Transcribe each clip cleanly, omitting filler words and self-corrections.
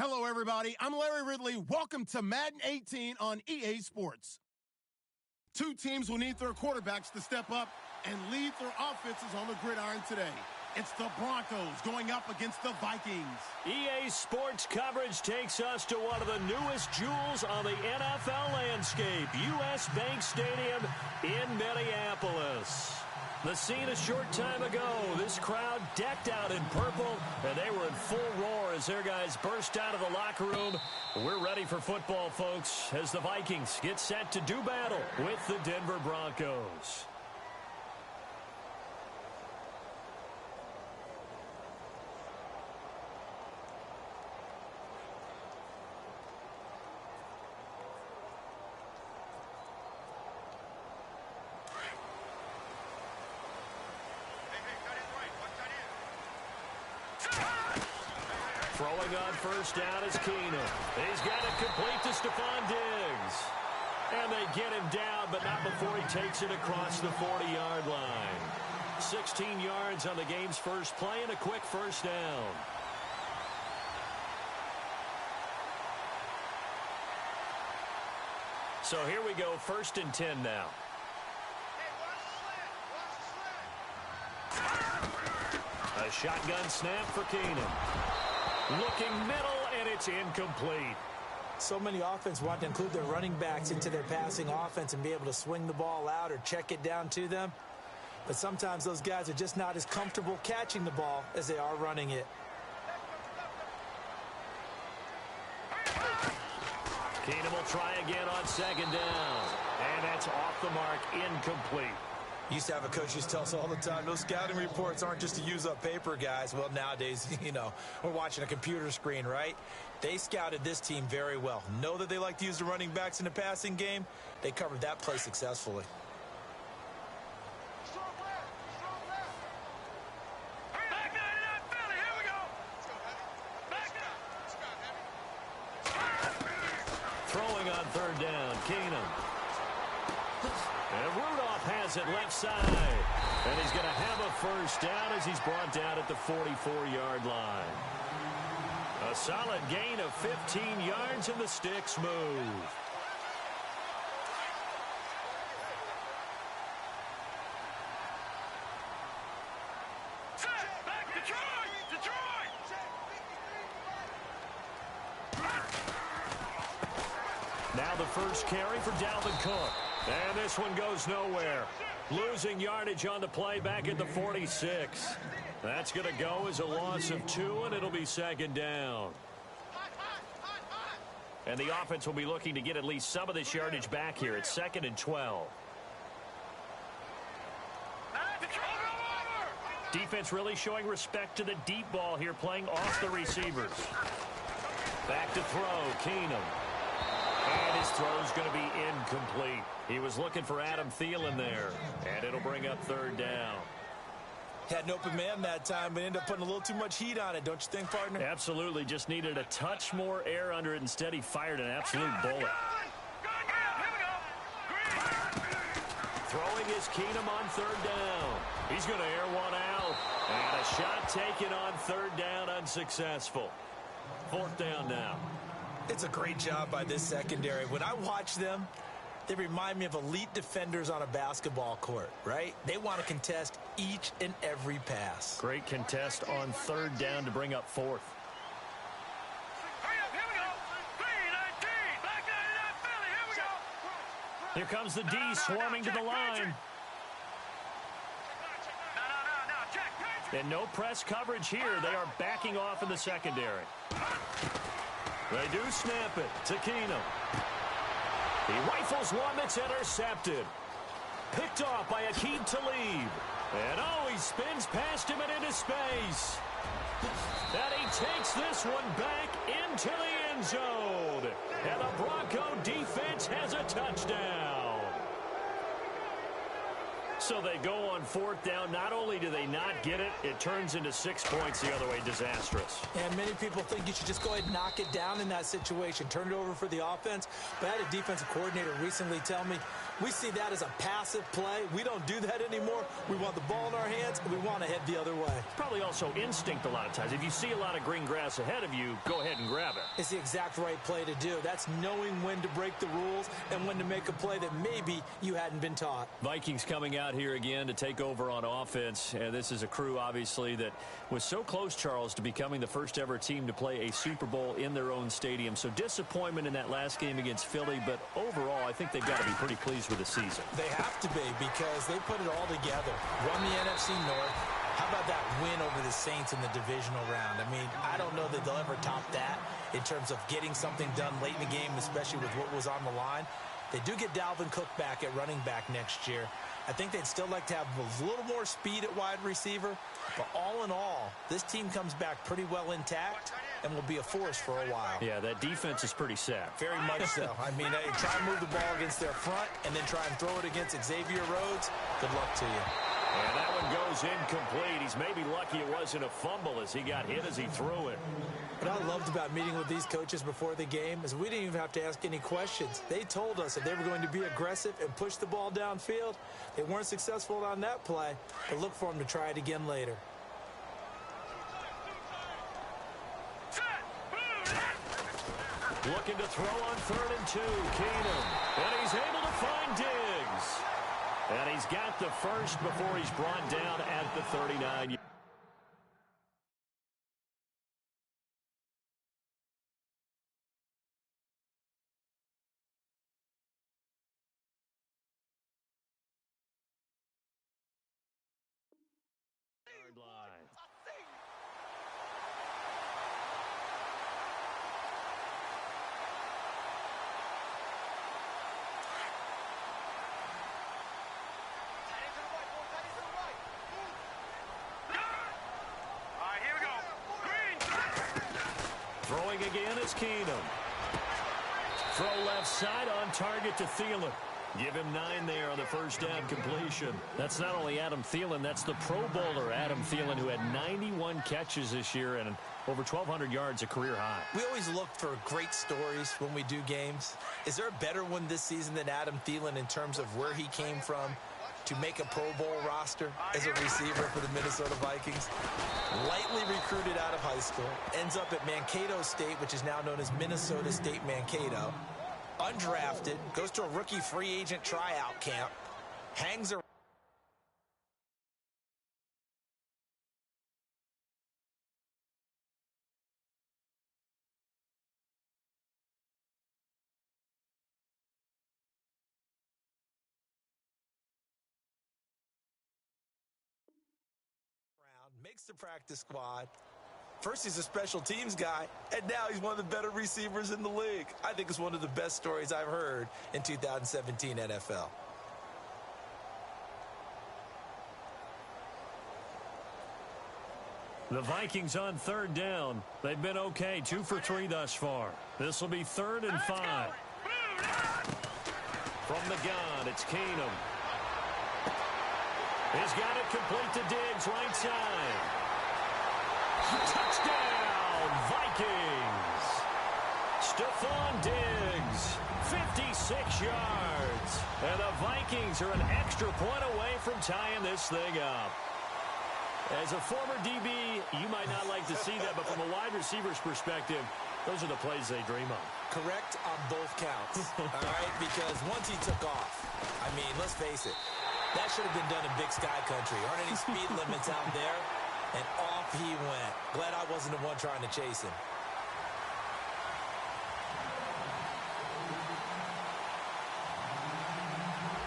Hello, everybody. I'm Larry Ridley. Welcome to Madden 18 on EA Sports. Two teams will need their quarterbacks to step up and lead their offenses on the gridiron today. It's the Broncos going up against the Vikings. EA Sports coverage takes us to one of the newest jewels on the NFL landscape, US Bank Stadium in Minneapolis. The scene a short time ago, this crowd decked out in purple, and they were in full roar as their guys burst out of the locker room. We're ready for football, folks, as the Vikings get set to do battle with the Denver Broncos. Throwing on first down is Keenum. He's got it complete to Stephon Diggs. And they get him down, but not before he takes it across the 40-yard line. 16 yards on the game's first play and a quick first down. So here we go, 1st and 10 now. A shotgun snap for Keenum. Looking middle, and it's incomplete. So many offenses want to include their running backs into their passing offense and be able to swing the ball out or check it down to them. But sometimes those guys are just not as comfortable catching the ball as they are running it. Keenum will try again on 2nd down. And that's off the mark, incomplete. Used to have a coach used to tell us all the time, those scouting reports aren't just to use up paper, guys. Well, nowadays, we're watching a computer screen, right? They scouted this team very well. Know that they like to use the running backs in the passing game. They covered that play successfully. Throwing on 3rd down, Keenum. And Rudolph has it left side. And he's going to have a first down as he's brought down at the 44-yard line. A solid gain of 15 yards, and the sticks move. Now the first carry for Dalvin Cook. And this one goes nowhere. Losing yardage on the play back at the 46. That's going to go as a loss of 2, and it'll be 2nd down. And the offense will be looking to get at least some of this yardage back here. It's 2nd and 12. Defense really showing respect to the deep ball here, playing off the receivers. Back to throw, Keenum. And his throw's going to be incomplete. He was looking for Adam Thielen there. And it'll bring up 3rd down. Had an open man that time, but ended up putting a little too much heat on it, don't you think, partner? Absolutely. Just needed a touch more air under it. Instead, he fired an absolute bullet. Throwing is Keenum on 3rd down. He's going to air one out. And a shot taken on 3rd down, unsuccessful. 4th down now. It's a great job by this secondary. When I watch them, they remind me of elite defenders on a basketball court, right? They want to contest each and every pass. Great contest on 3rd down to bring up 4th. Here comes the D swarming to the line. And no press coverage here. They are backing off in the secondary. They do snap it to Keenum. He rifles one that's intercepted. Picked off by Aqib Talib. And he spins past him and into space. And he takes this one back into the end zone. And the Bronco defense has a touchdown. So they go on fourth down. Not only do they not get it, it turns into 6 points the other way. Disastrous. And many people think you should just go ahead and knock it down in that situation. Turn it over for the offense. But I had a defensive coordinator recently tell me, we see that as a passive play. We don't do that anymore. We want the ball in our hands, and we want to head the other way. Probably also instinct a lot of times. If you see a lot of green grass ahead of you, go ahead and grab it. It's the exact right play to do. That's knowing when to break the rules and when to make a play that maybe you hadn't been taught. Vikings coming out here again to take over on offense. And this is a crew, obviously, that was so close, Charles, to becoming the first ever team to play a Super Bowl in their own stadium. So disappointment in that last game against Philly, but overall, I think they've got to be pretty pleased with the season. They have to be, because they put it all together. Won the NFC North. How about that win over the Saints in the divisional round? I mean, I don't know that they'll ever top that in terms of getting something done late in the game, especially with what was on the line. They do get Dalvin Cook back at running back next year. I think they'd still like to have a little more speed at wide receiver. But all in all, this team comes back pretty well intact and will be a force for a while. Yeah, that defense is pretty set. Very much so. I mean, try and move the ball against their front and then try and throw it against Xavier Rhodes. Good luck to you. And that one goes incomplete. He's maybe lucky it wasn't a fumble as he got hit as he threw it. What I loved about meeting with these coaches before the game is we didn't even have to ask any questions. They told us that they were going to be aggressive and push the ball downfield. They weren't successful on that play, but look for them to try it again later. Looking to throw on 3rd and 2. Keenum. And he's able to find Diggs. And he's got the first before he's brought down at the 39. Throwing again is Keenum. Throw left side on target to Thielen. Give him 9 there on the first down completion. That's not only Adam Thielen, that's the Pro Bowler Adam Thielen, who had 91 catches this year and over 1,200 yards, a career high. We always look for great stories when we do games. Is there a better one this season than Adam Thielen in terms of where he came from to make a Pro Bowl roster as a receiver for the Minnesota Vikings? Lightly recruited out of high school, ends up at Mankato State, which is now known as Minnesota State Mankato. Undrafted, goes to a rookie free agent tryout camp, hangs around. Makes the practice squad. First, he's a special teams guy, and now he's one of the better receivers in the league. I think it's one of the best stories I've heard in 2017 NFL. The Vikings on 3rd down. They've been okay, 2 for 3 thus far. This will be 3rd and 5. From the gun, it's Keenum. He's got it complete to Diggs, right side. Touchdown, Vikings. Stephon Diggs, 56 yards. And the Vikings are an extra point away from tying this thing up. As a former DB, you might not like to see that, but from a wide receiver's perspective, those are the plays they dream of. Correct on both counts, all right? Because once he took off, I mean, let's face it, that should have been done in Big Sky Country. Aren't any speed limits out there? And off he went. Glad I wasn't the one trying to chase him.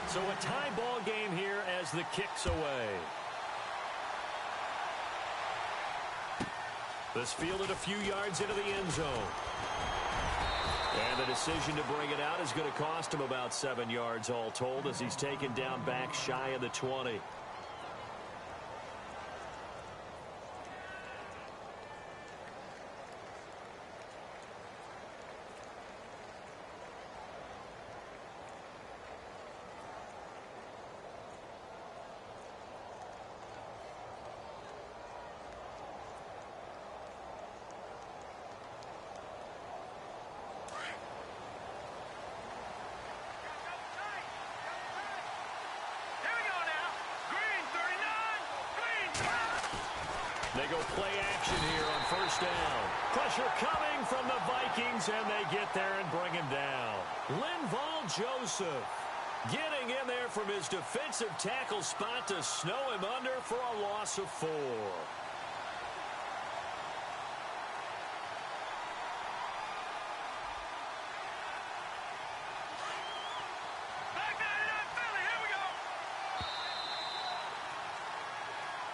So a tie ball game here as the kick's away. This fielded a few yards into the end zone. And the decision to bring it out is going to cost him about 7 yards all told as he's taken down back shy of the 20. go play action here on first down. Pressure coming from the Vikings, and they get there and bring him down. Linval Joseph getting in there from his defensive tackle spot to snow him under for a loss of 4.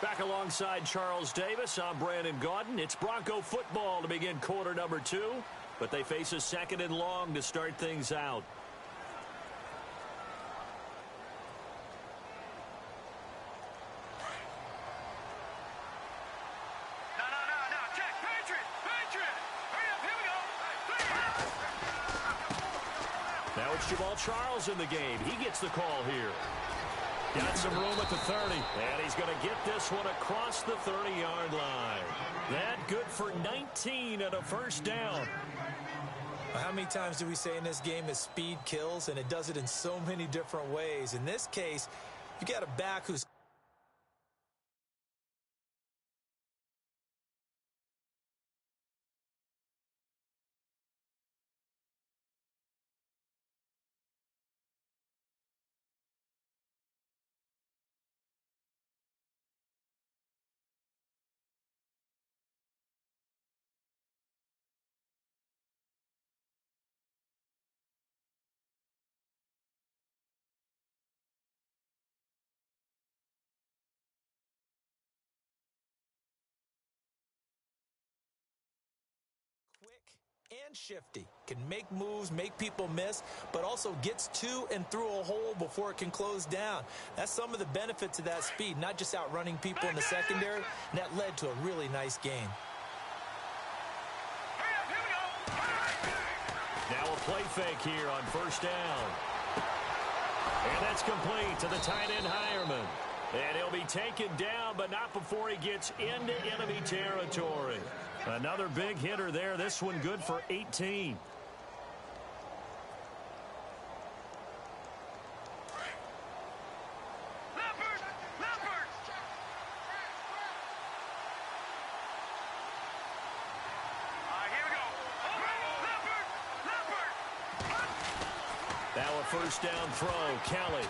Back alongside Charles Davis, I'm Brandon Gaudin. It's Bronco football to begin quarter number 2, but they face a second and long to start things out. No, check, Patriot, hurry up, here we go. Now it's Jamal Charles in the game. He gets the call here. Got some room at the 30, and he's going to get this one across the 30-yard line. That good for 19 and a first down. How many times do we say in this game that speed kills, and it does it in so many different ways? In this case, you got a back who's and shifty, can make moves, make people miss, but also gets to and through a hole before it can close down. That's some of the benefits of that speed, not just outrunning people in the secondary, and that led to a really nice game. Now a play fake here on first down. And that's complete to the tight end Hireman. And he'll be taken down, but not before he gets into enemy territory. Another big hitter there. This one good for 18. Now a first down throw, Kelly.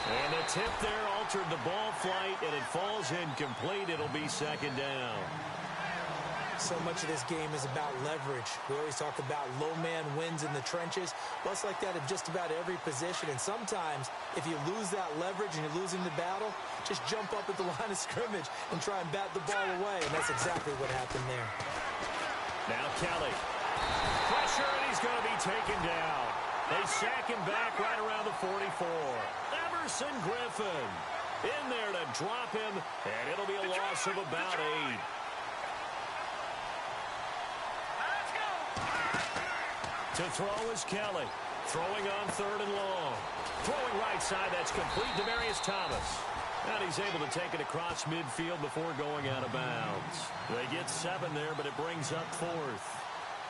And the tip there altered the ball flight, and it falls incomplete. It'll be second down. So much of this game is about leverage. We always talk about low man wins in the trenches. Well, it's like that at just about every position. And sometimes, if you lose that leverage and you're losing the battle, just jump up at the line of scrimmage and try and bat the ball away. And that's exactly what happened there. Now Kelly. Pressure, and he's going to be taken down. They sack him back right around the 44. Emerson Griffin in there to drop him, and it'll be a loss of about 8. To throw is Kelly. Throwing on third and long. Throwing right side, that's complete. Demaryius Thomas. And he's able to take it across midfield before going out of bounds. They get 7 there, but it brings up 4th.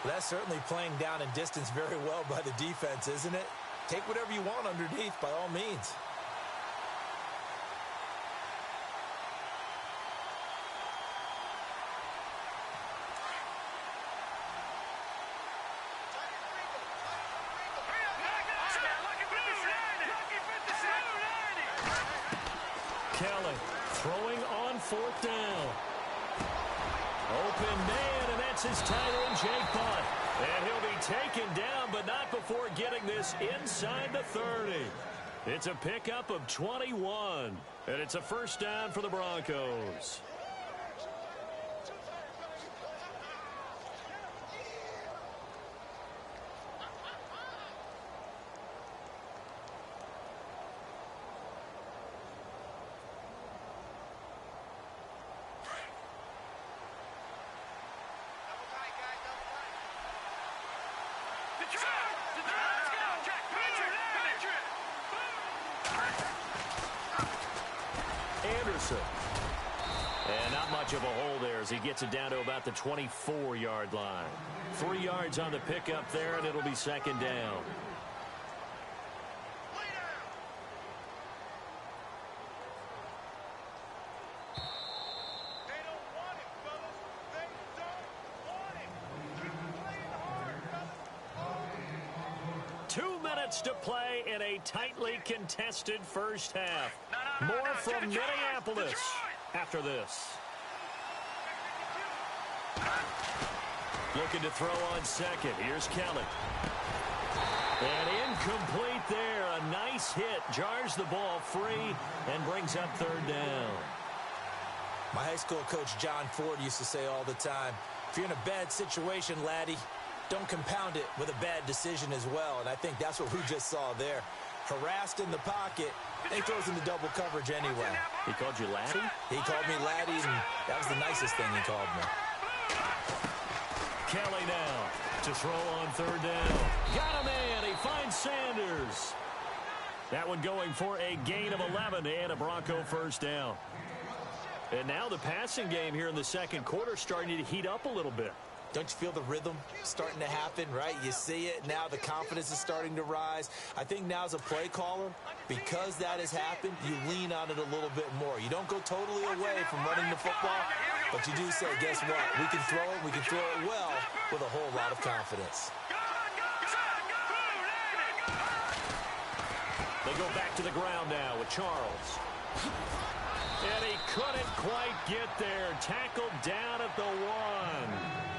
Well, that's certainly playing down in distance very well by the defense, isn't it? Take whatever you want underneath, by all means. Kelly throwing on 4th down. Open man, and that's his tight end, Jake Butt. And he'll be taken down, but not before getting this inside the 30. It's a pickup of 21, and it's a first down for the Broncos. Anderson. And not much of a hole there as he gets it down to about the 24-yard line. 3 yards on the pickup there, and it'll be second down. minutes to play in a tightly contested first half. More from Minneapolis after this. Looking to throw on second. Here's Kelly. And incomplete there. A nice hit. Jars the ball free and brings up third down. My high school coach, John Ford, used to say all the time, if you're in a bad situation, laddie, don't compound it with a bad decision as well. And I think that's what we just saw there. Harassed in the pocket, and he throws into double coverage anyway. He called you laddie? He called me laddie, and that was the nicest thing he called me. Kelly now to throw on third down. Got him in. He finds Sanders. That one going for a gain of 11 and a Bronco first down. And now the passing game here in the second quarter starting to heat up a little bit. Don't you feel the rhythm starting to happen, right? You see it now. The confidence is starting to rise. I think now as a play caller, because that has happened, you lean on it a little bit more. You don't go totally away from running the football, but you do say, guess what? We can throw it. We can throw it well with a whole lot of confidence. They go back to the ground now with Charles. And he couldn't quite get there. Tackled down at the 1.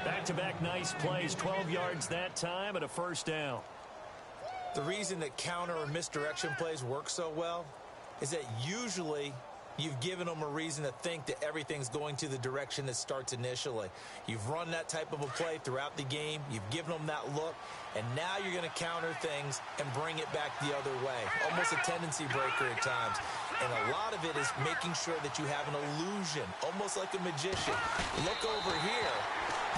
Back-to-back nice plays, 12 yards that time and a first down. The reason that counter or misdirection plays work so well is that usually you've given them a reason to think that everything's going to the direction that starts initially. You've run that type of a play throughout the game. You've given them that look, and now you're going to counter things and bring it back the other way. Almost a tendency breaker at times. And a lot of it is making sure that you have an illusion, almost like a magician. Look over here,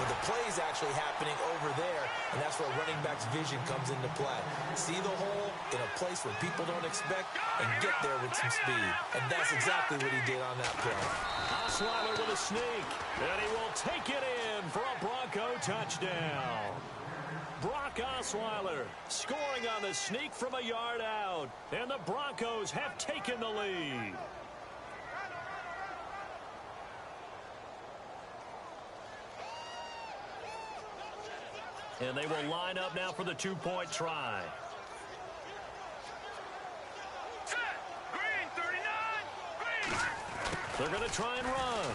but the play is actually happening over there, and that's where running back's vision comes into play. See the hole in a place where people don't expect and get there with some speed. And that's exactly what he did on that play. Osweiler with a sneak, and he will take it in for a Bronco touchdown. Brock Osweiler scoring on the sneak from a yard out, and the Broncos have taken the lead. And they will line up now for the two-point try. Green, 39, green. They're going to try and run.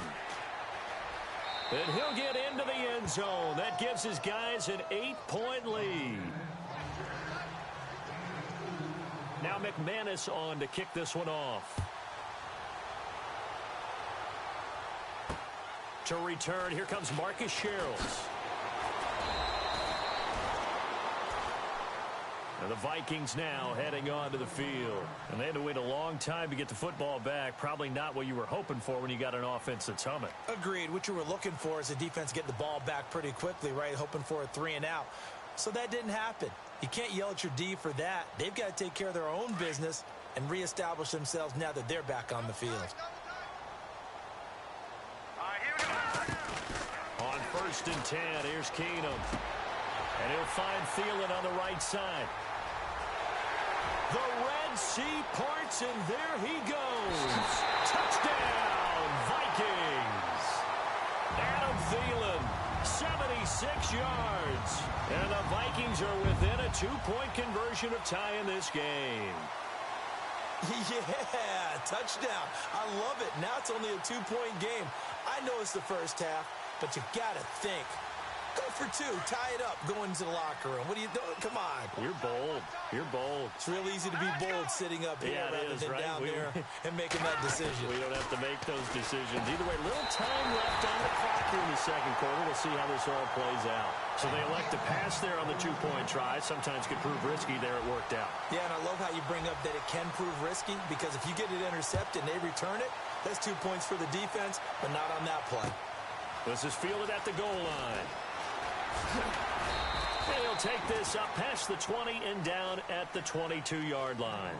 And he'll get into the end zone. That gives his guys an 8-point lead. Now McManus on to kick this one off. To return, here comes Marcus Sherrills. And the Vikings now heading onto the field. And they had to wait a long time to get the football back. Probably not what you were hoping for when you got an offense that's humming. Agreed. What you were looking for is a defense getting the ball back pretty quickly, right? Hoping for a 3-and-out. So that didn't happen. You can't yell at your D for that. They've got to take care of their own business and reestablish themselves now that they're back on the field. On 1st and 10, here's Keenum. And he'll find Thielen on the right side. The Red Sea parts, and there he goes. Touchdown, Vikings. Adam Thielen, 76 yards. And the Vikings are within a 2-point conversion of tying this game. Yeah, touchdown. I love it. Now it's only a 2-point game. I know it's the first half, but you got to think. Go for 2. Tie it up. Go into the locker room. What are you doing? Come on. You're bold. You're bold. It's real easy to be bold sitting up here rather than right? down there and making that decision. We don't have to make those decisions. Either way, little time left on the clock here in the second quarter. We'll see how this all plays out. So they elect to pass there on the 2-point try. Sometimes could prove risky. There it worked out. Yeah, and I love how you bring up that it can prove risky because if you get it intercepted and they return it, that's 2 points for the defense, but not on that play. This is fielded at the goal line. And he'll take this up past the 20 and down at the 22-yard line.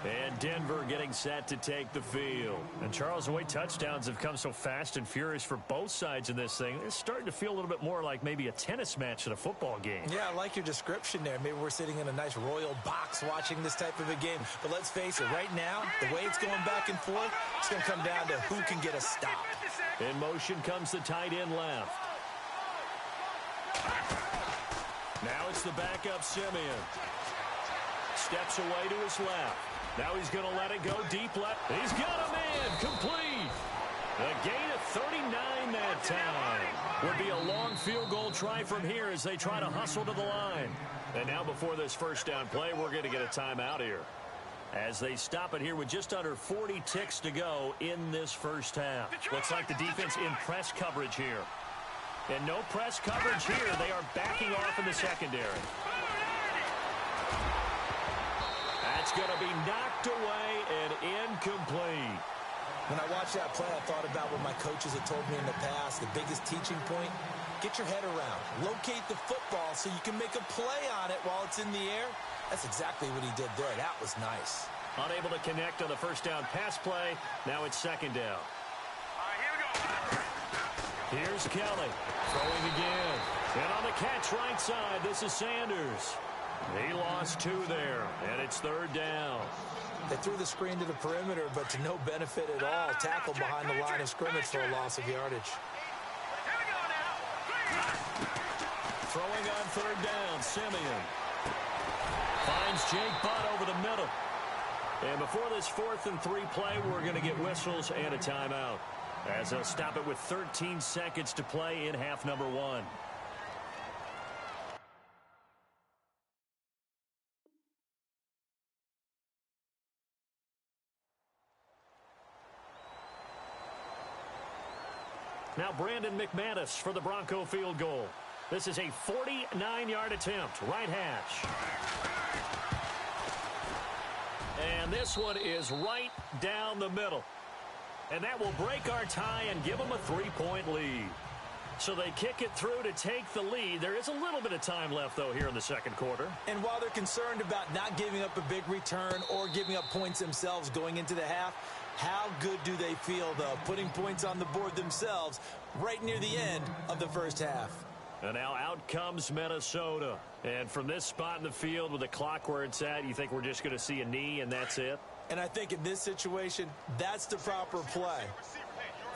And Denver getting set to take the field. And Charles, the way touchdowns have come so fast and furious for both sides in this thing, it's starting to feel a little bit more like maybe a tennis match than a football game. Yeah, I like your description there. Maybe we're sitting in a nice royal box watching this type of a game. But let's face it, right now, the way it's going back and forth, it's going to come down to who can get a stop. In motion comes the tight end left. Now it's the backup Simeon. Steps away to his left. Now he's going to let it go deep left. He's got a man. Complete. A gain of 39 that time. Would be a long field goal try from here as they try to hustle to the line. And now before this first down play, we're going to get a timeout here, as they stop it here with just under 40 ticks to go in this first half. Looks like the defense in press coverage here. And no press coverage here. They are backing off in the secondary. That's going to be knocked away and incomplete. When I watched that play, I thought about what my coaches have told me in the past. The biggest teaching point, get your head around. Locate the football so you can make a play on it while it's in the air. That's exactly what he did there. That was nice. Unable to connect on the first down pass play. Now it's second down. All right, here we go. Here's Kelly. Throwing again. And on the catch right side, this is Sanders. He lost 2 there, and it's third down. They threw the screen to the perimeter, but to no benefit at all. Tackled behind the line of scrimmage for a loss of yardage. Here we go now. Throwing on third down, Simeon. Finds Jake Butt over the middle. And before this 4th and 3 play, we're going to get whistles and a timeout, as they'll stop it with 13 seconds to play in half number 1. Now Brandon McManus for the Bronco field goal. This is a 49-yard attempt, right hash. And this one is right down the middle. And that will break our tie and give them a 3-point lead. So they kick it through to take the lead. There is a little bit of time left, though, here in the second quarter. And while they're concerned about not giving up a big return or giving up points themselves going into the half, how good do they feel, though, putting points on the board themselves right near the end of the first half? And now out comes Minnesota. And from this spot in the field with the clock where it's at, you think we're just going to see a knee and that's it? And I think in this situation, that's the proper play.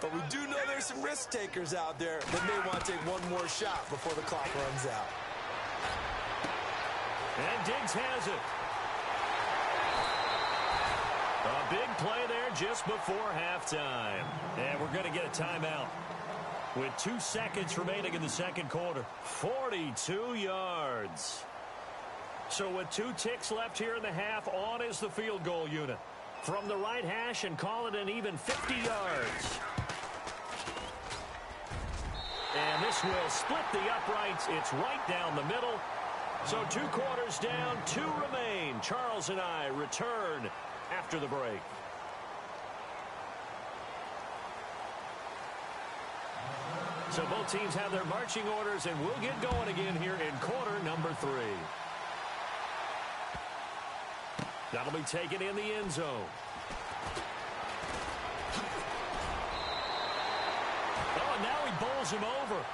But we do know there's some risk takers out there that may want to take one more shot before the clock runs out. And Diggs has it. A big play there just before halftime. And we're going to get a timeout with 2 seconds remaining in the second quarter. 42 yards. So with 2 ticks left here in the half, on is the field goal unit. From the right hash and call it an even 50 yards. And this will split the uprights. It's right down the middle. So 2 quarters down, 2 remain. Charles and I return after the break. So both teams have their marching orders, and we'll get going again here in quarter number 3. That'll be taken in the end zone. Oh, and now he bowls him over.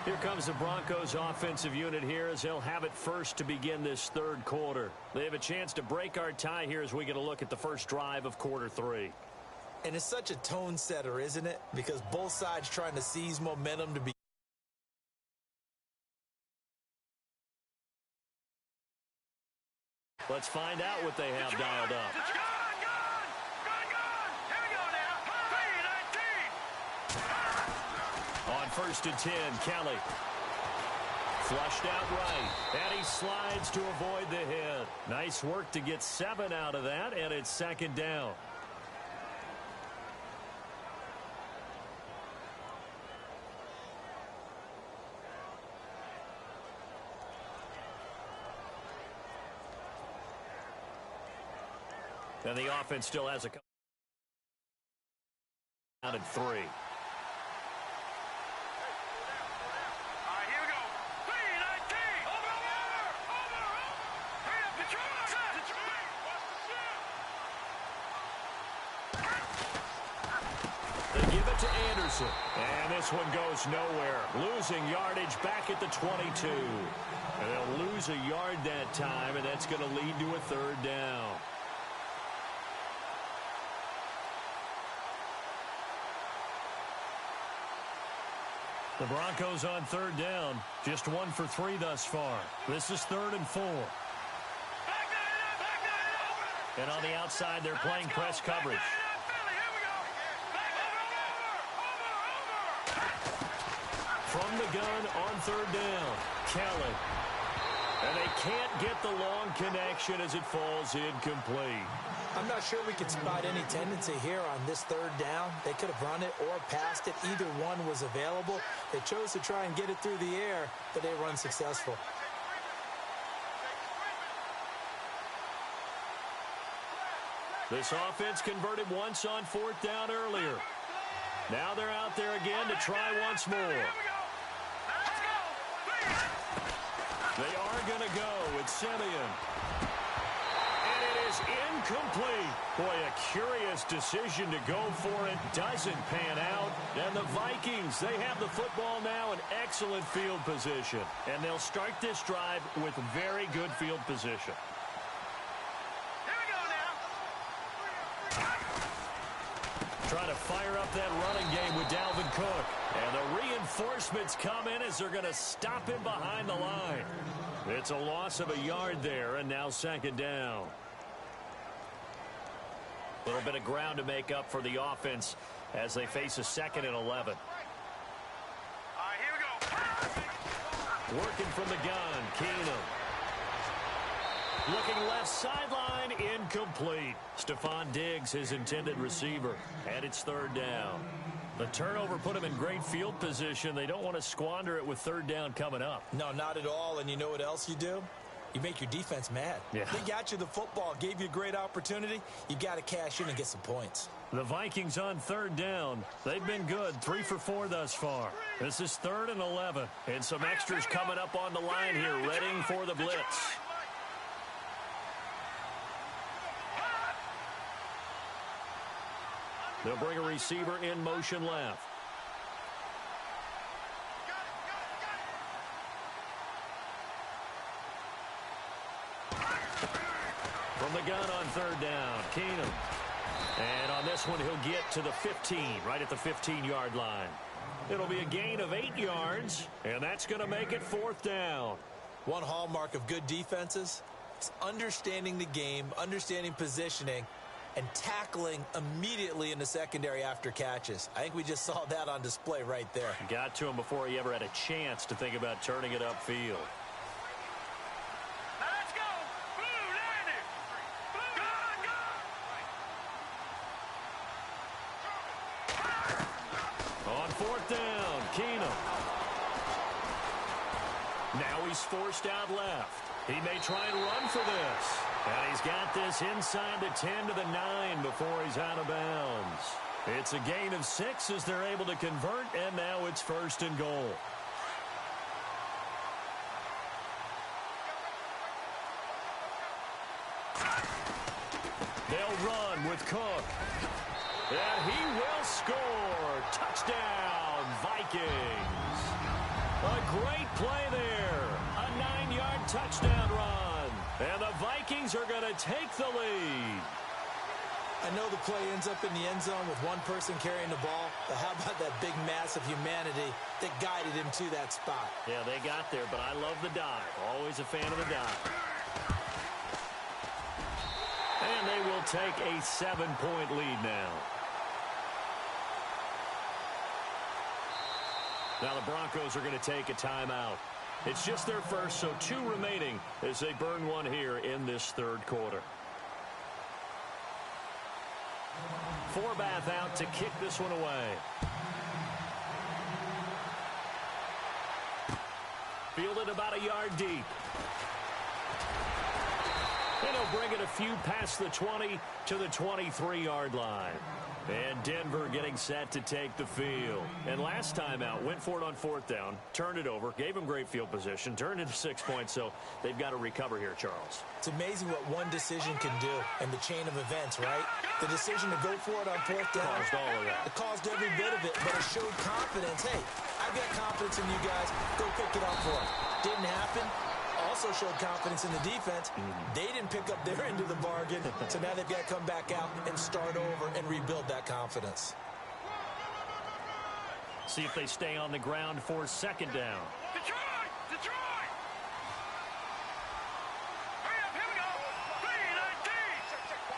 Here comes the Broncos offensive unit here as they'll have it first to begin this third quarter. They have a chance to break our tie here as we get a look at the first drive of quarter 3. And it's such a tone setter, isn't it? Because both sides trying to seize momentum to be. Let's find out what they have dialed up. It's gone. Here we go now. 3-19. On first and 10, Kelly. Flushed out right. And he slides to avoid the hit. Nice work to get 7 out of that, and it's second down. And the offense still has a couple. Out at 3. All right, here we go. 3-19. Over. Hurry up, Detroit. They give it to Anderson. And this one goes nowhere. Losing yardage back at the 22. And they'll lose a yard that time, and that's going to lead to a third down. The Broncos on third down. Just 1 for 3 thus far. This is 3rd and 4. Back And on the outside, they're playing press coverage. From the gun on third down, Kelly. And they can't get the long connection as it falls incomplete. I'm not sure we could spot any tendency here on this third down. They could have run it or passed it. Either one was available. They chose to try and get it through the air, but they were unsuccessful. This offense converted once on fourth down earlier. Now they're out there again to try once more. They are going to go with Simeon. And it is incomplete. Boy, a curious decision to go for it. Doesn't pan out. And the Vikings, they have the football now in excellent field position. And they'll start this drive with very good field position. Trying to fire up that running game with Dalvin Cook. And the reinforcements come in as they're going to stop him behind the line. It's a loss of a yard there, and now second down. A little bit of ground to make up for the offense as they face a 2nd and 11. All right, here we go. Working from the gun, Keenum. Looking left sideline, incomplete. Stephon Diggs, his intended receiver, and it's third down. The turnover put him in great field position. They don't want to squander it with third down coming up. No, not at all. And you know what else you do? You make your defense mad. Yeah. They got you the football, gave you a great opportunity. You got to cash in and get some points. The Vikings on third down. They've been good, 3 for 4 thus far. This is 3rd and 11. And some extras coming up on the line here, readying for the blitz. They'll bring a receiver in motion left. From the gun on third down, Keenum. And on this one, he'll get to the 15, right at the 15-yard line. It'll be a gain of 8 yards, and that's going to make it 4th down. One hallmark of good defenses is understanding the game, understanding positioning, and tackling immediately in the secondary after catches. I think we just saw that on display right there. Got to him before he ever had a chance to think about turning it upfield. Let's go. Blue, landing. Blue, go. On 4th down, Keenum. Now he's forced out left. He may try and run for this. And he's got this inside the 10 to the 9 before he's out of bounds. It's a gain of 6 as they're able to convert, and now it's 1st and goal. They'll run with Cook. And he will score. Touchdown, Vikings. A great play there. A 9-yard touchdown run. And the Vikings are going to take the lead. I know the play ends up in the end zone with one person carrying the ball, but how about that big mass of humanity that guided him to that spot? Yeah, they got there, but I love the dive. Always a fan of the dive. And they will take a 7-point lead now. Now the Broncos are going to take a timeout. It's just their first, so 2 remaining as they burn one here in this 3rd quarter. Forbath out to kick this one away. Fielded about a yard deep. And he'll bring it a few past the 20 to the 23-yard line. And Denver getting set to take the field. And last time out, went for it on 4th down, turned it over, gave him great field position, turned it to 6 points, so they've got to recover here, Charles. It's amazing what one decision can do in the chain of events, right? The decision to go for it on 4th down. Caused all of that. It caused every bit of it, but it showed confidence. Hey, I've got confidence in you guys. Go pick it up for them. Didn't happen. Also showed confidence in the defense. They didn't pick up their end of the bargain, so now they've got to come back out and start over and rebuild that confidence. See if they stay on the ground for 2nd down. Detroit! Detroit! Hurry up, here we go. 3-19.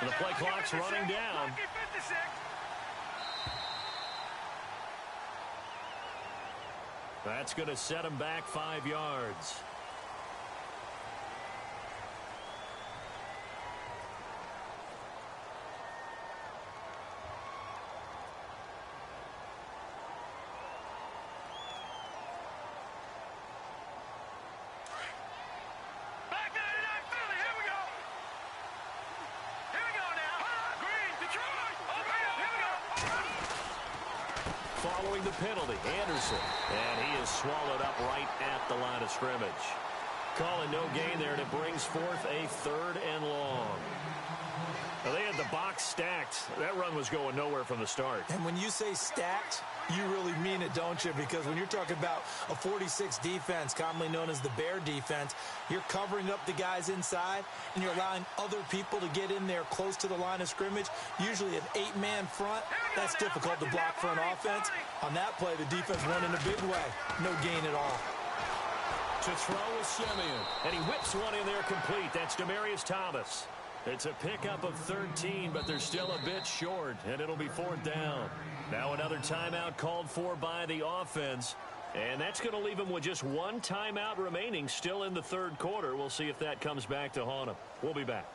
The play clock's running down. That's going to set him back 5 yards. Following the penalty, Anderson, and he is swallowed up right at the line of scrimmage. Calling no gain there, and it brings forth a 3rd and long. Now, they had the box stacked. That run was going nowhere from the start. And when you say stacked, you really mean it, don't you? Because when you're talking about a 46 defense, commonly known as the Bear defense, you're covering up the guys inside, and you're allowing other people to get in there close to the line of scrimmage. Usually an 8-man front, that's difficult to block for an offense. On that play, the defense won in a big way. No gain at all. To throw is Simeon, and he whips one in there complete. That's Demaryius Thomas. It's a pickup of 13, but they're still a bit short, and it'll be 4th down. Now another timeout called for by the offense, and that's going to leave them with just 1 timeout remaining still in the 3rd quarter. We'll see if that comes back to haunt them. We'll be back.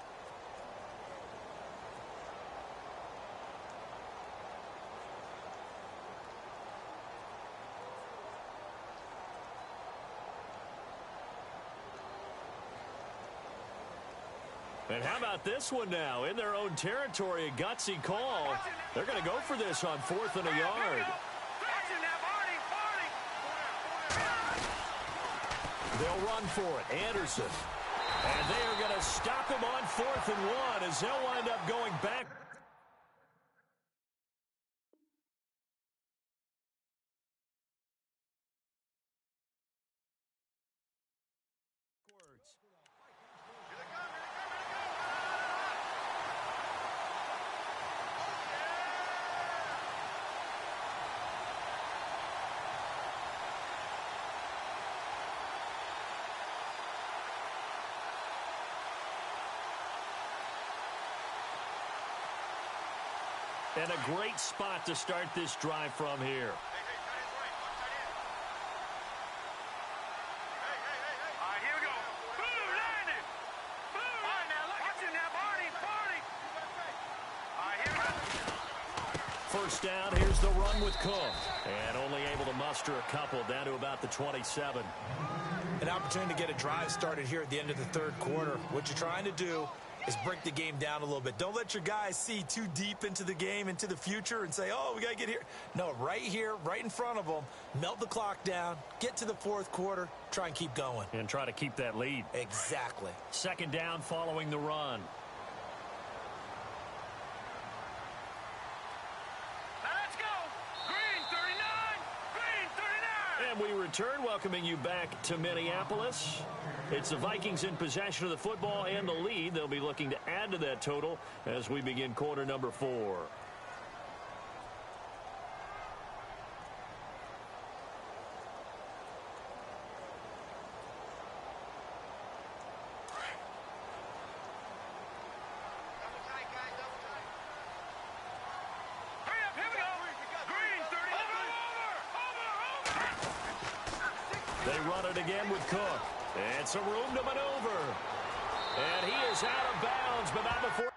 And how about this one now? In their own territory, a gutsy call. They're going to go for this on 4th and a yard. They'll run for it. Anderson. And they are going to stop him on 4th and 1 as they'll wind up going back. And a great spot to start this drive from here. First down, here's the run with Cook. And only able to muster a couple down to about the 27. An opportunity to get a drive started here at the end of the 3rd quarter. What you're trying to do is break the game down a little bit. Don't let your guys see too deep into the game, into the future, and say, oh, we got to get here. No, right here, right in front of them, melt the clock down, get to the 4th quarter, try and keep going. And try to keep that lead. Exactly. 2nd down following the run. And we return, welcoming you back to Minneapolis. It's the Vikings in possession of the football and the lead. They'll be looking to add to that total as we begin quarter number 4. They run it again with Cook. And some room to maneuver. And he is out of bounds, but not before.